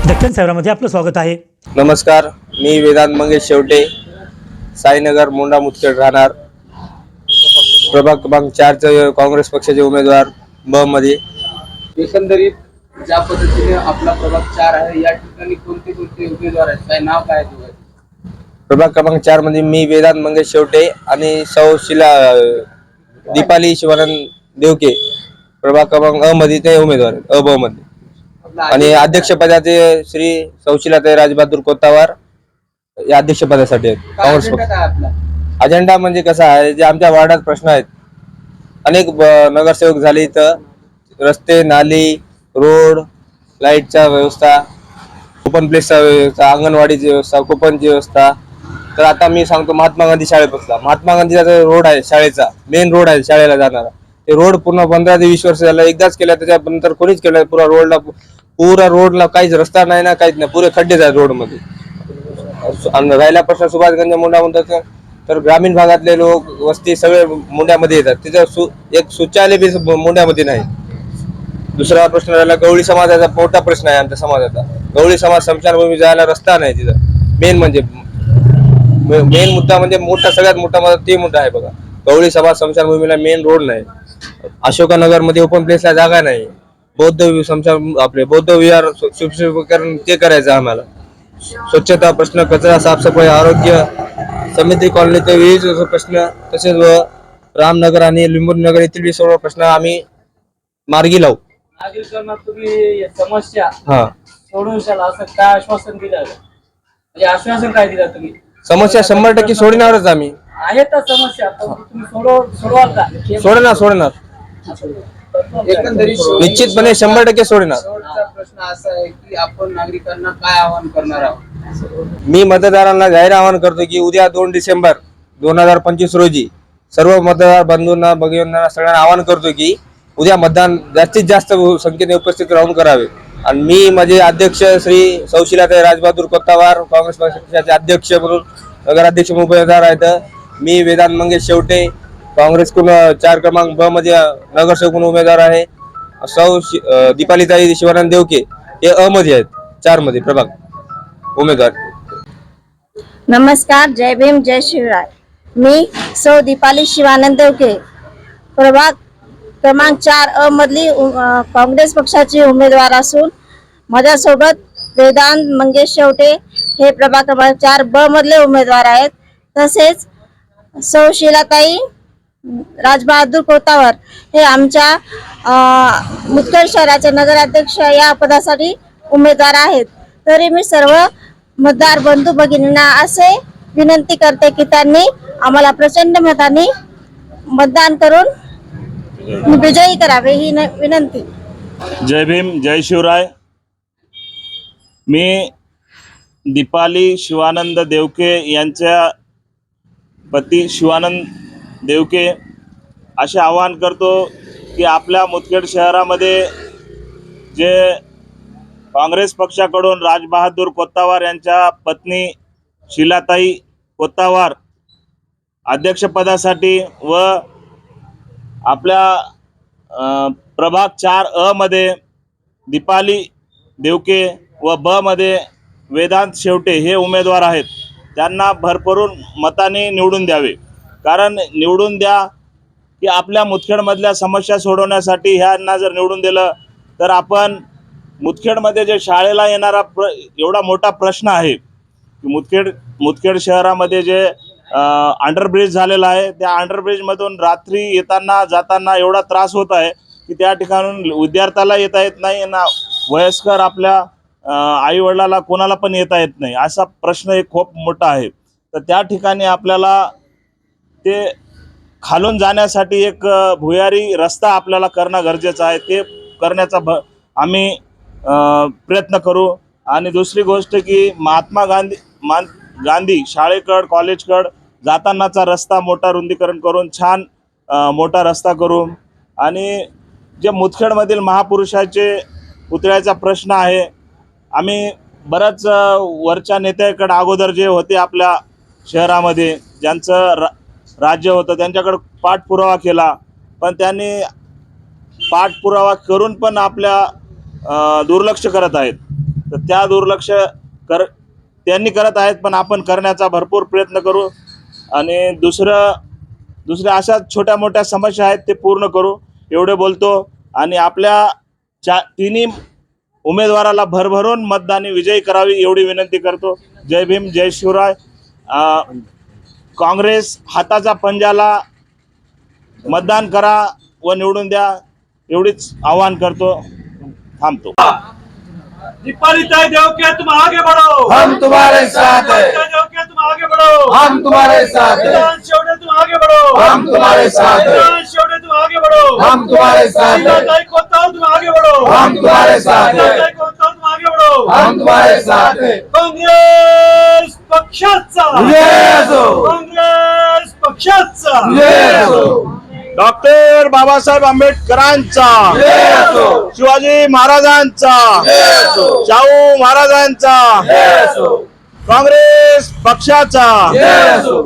दक्षिण शहरामध्ये आपलं स्वागत आहे। नमस्कार, मी वेदांत मंगेश शेवटे, साईनगर मोंडा मुदखेड राहणार, प्रभाग क्रमांक 4 काँग्रेस पक्षाचे उमेदवार ब मध्ये। एकंदरीत ज्या पद्धतीने आपला प्रभाग 4 आहे या ठिकाणी कोणते कोणते उमेदवार आहेत, काय नाव काय आहे? प्रभाग क्रमांक 4 मध्ये मी वेदांत मंगेश शेवटे आणि सौ दीपाली शिवानंद देवके प्रभाग क्रमांक अ मध्ये ते उमेदवार आहेत, अ ब मध्ये। आणि अध्यक्षपदाचे श्री सौशिलाताई राजबहादूर कोत्तावार या अध्यक्षपदासाठी आहेत काँग्रेस पक्ष। अजेंडा म्हणजे कसा आहे, जे आमच्या वार्डात प्रश्न आहेत, अनेक नगरसेवक झाले, इथं रस्ते, नाली, रोड, लाईटचा व्यवस्था, ओपन प्लेसचा व्यवस्था, अंगणवाडीची व्यवस्था, कुपनची व्यवस्था। तर आता मी सांगतो महात्मा गांधी शाळेपासला, महात्मा गांधीचा जो रोड आहे शाळेचा, मेन रोड आहे शाळेला जाणारा, ते रोड पूर्ण 15 ते 20 वर्ष झालं एकदाच केला, त्याच्यानंतर कोणीच केलं पुरा रोडला काहीच रस्ता नाही ना, काहीच नाही, पुरे खड्डेच आहेत रोड मध्ये। राहिला प्रश्न सुभाषगंज मोंडा म्हणतात, तर ग्रामीण भागातले लोक वस्ती सगळे मोंड्यामध्ये येतात, तिथं एक शौचालय बी मोंड्यामध्ये नाही। दुसरा प्रश्न राहिला गवळी समाजाचा, मोठा प्रश्न आहे आमच्या समाजाचा, गवळी समाज स्मशानभूमी जायला रस्ता नाही तिथं। मेन मुद्दा म्हणजे मोठा, सगळ्यात मोठा ते मुद्दा आहे बघा, गवळी समाज स्मशानभूमीला मेन रोड नाही, अशोकानगर मध्ये ओपन प्लेसला जागा नाही, बौद्ध विहार सुशोभीकरण ते करायचं आम्हाला, स्वच्छता प्रश्न, कचरा, साफसफाई, आरोग्य, समिती कॉलनीचे विविध प्रश्न, तसेच व रामनगर आणि लिंबूनगर येथील सर्व प्रश्न आम्ही मार्गी लावू। नागरिकांना तुम्ही समस्या सोडवशाल असं काय आश्वासन दिलं, म्हणजे आश्वासन काय दिलं तुम्ही? समस्या 100% सोडणारच आम्ही। आहेत त्या समस्या तुम्ही सोडवाल का? सोडणार एकंदरीत निश्चितपणे 100% सोडणार। शेवटचा प्रश्न असा आहे की आपण नागरिकांना काय आवाहन करणार आहोत? मी मतदारांना जाहीर आवाहन करतो की उद्या 2 डिसेंबर 2025 रोजी सर्व मतदार बंधूंना, भगिनींना सगळ्यांना आवाहन करतो की उद्या मतदान जास्तीत जास्त संख्येने उपस्थित राहून करावे। आणि मी माझे अध्यक्ष श्री सौशिलाताई राजबहादूर कोत्तावार, काँग्रेस पक्षाचे अध्यक्ष म्हणून नगराध्यक्ष उमेदवार आहेत। मी वेदांत मंगेश शेवटे, काँग्रेस 4 क्रमांक ब मध्ये नगरसेवक उमेदवार आहे। सौ दीपालीताई शिवानंद देवके हे अ मध्ये आहेत, 4 मध्ये प्रभाग उमेदवार। नमस्कार, जय भीम, जय शिवराय। मी सौ दीपाली शिवानंद देवके, प्रभाग क्रमांक 4 अ मधली काँग्रेस पक्षाची उमेदवार असून माझ्यासोबत वेदांत मंगेश शेवटे हे प्रभाग क्रमांक 4 ब मधले उमेदवार आहेत। तसेच सौ शीलाताई राजबहादूर कोत्तावार हे आमच्या मुदखेड शहराचे नगराध्यक्ष या पदासाठी उमेदवार आहेत। तरी मी सर्व मतदार बंधू भगिनींना असे विनंती करते की त्यांनी आम्हाला प्रचंड मताने मतदान करून विजयी करावे ही विनंती। जय भीम, जय शिवराय। मी दीपाली शिवानंद देवके यांच्या पती शिवानंद देवके असे आवाहन करतो की आपल्या मुदखेड शहरामध्ये जे काँग्रेस पक्षाकडून राजबहादूर कोत्तावार यांच्या पत्नी शीलाताई कोत्तावार अध्यक्षपदासाठी व आपल्या प्रभाग 4 अ मध्ये दीपाली देवके व ब मध्ये वेदांत शेवटे हे उमेदवार आहेत, त्यांना भरभरून मताने निवडून द्यावे। कारण निवडून द्या की आपल्या मुदखेडमधल्या समस्या सोडवण्यासाठी ह्यांना जर निवडून दिलं तर आपण मुदखेडमध्ये जे शाळेला येणारा एवढा मोठा प्रश्न आहे की मुदखेड शहरामध्ये जे अंडरब्रिज झालेला आहे, त्या अंडरब्रिजमधून रात्री येताना जाताना एवढा त्रास होत आहे की त्या ठिकाणून विद्यार्थ्याला येता येत नाही ना, वयस्कर आपल्या आईवडिलाला कोणाला पण येता येत नाही, असा प्रश्न एक खूप मोठा आहे। तर त्या ठिकाणी आपल्याला ते खालून जाण्यासाठी एक भुयारी रस्ता आपल्याला करणं गरजेचं आहे, ते करण्याचा आम्ही प्रयत्न करू। आणि दुसरी गोष्ट की महात्मा गांधी शाळेकड, कॉलेजकड जातानाचा रस्ता मोठा रुंदीकरण करून छान मोठा रस्ता करू। आणि जे मुदखेडमधील महापुरुषाचे पुतळ्याचा प्रश्न आहे, आम्ही बऱ्याच वरच्या नेत्याकडे अगोदर जे होते आपल्या शहरामध्ये ज्यांचं राज्य होतं त्यांच्याकडे पाठपुरावा केला, पण त्यांनी पाठपुरावा करून पण आपल्या दुर्लक्ष करत आहेत। तर त्या दुर्लक्ष त्यांनी करत आहेत, पण आपण करण्याचा भरपूर प्रयत्न करू आणि दुसऱ्या अशा छोट्या मोठ्या समस्या आहेत ते पूर्ण करू एवढे बोलतो आणि आपल्या तिन्ही उमेदवाराला भरभरून मतदानी विजयी करावी एवढी विनंती करतो. जय भीम, जय शिवराय. काँग्रेस हाताचा पंजाला मतदान करा व निवडून द्या एवढीच आवाहन करतो. थांबतो. दीपाली ताई देवके तुम आगे बढ़ो, हम तुम्हारे साथ हैं, देवके तुम आगे बढ़ो, हम तुम्हारे साथ हैं, विधान शेवटे तुम आगे बढ़ो, हम तुम्हारे साथ हैं, विधान शेवटे तुम आगे बढ़ो, हम तुम्हारे साथ हैं, ताई कोताल तुम आगे बढ़ो, हम तुम्हारे साथ हैं, ताई कोताल तुम आगे बढ़ो, हम तुम्हारे साथ हैं. काँग्रेस पक्षाचा विजय असो, काँग्रेस पक्षाचा विजय असो, डॉक्टर बाबासाहेब आंबेडकरांचा, विजय असो, शिवाजी महाराजांचा, विजय असो, शाहू महाराजांचा, विजय असो, काँग्रेस पक्षाचा, विजय असो.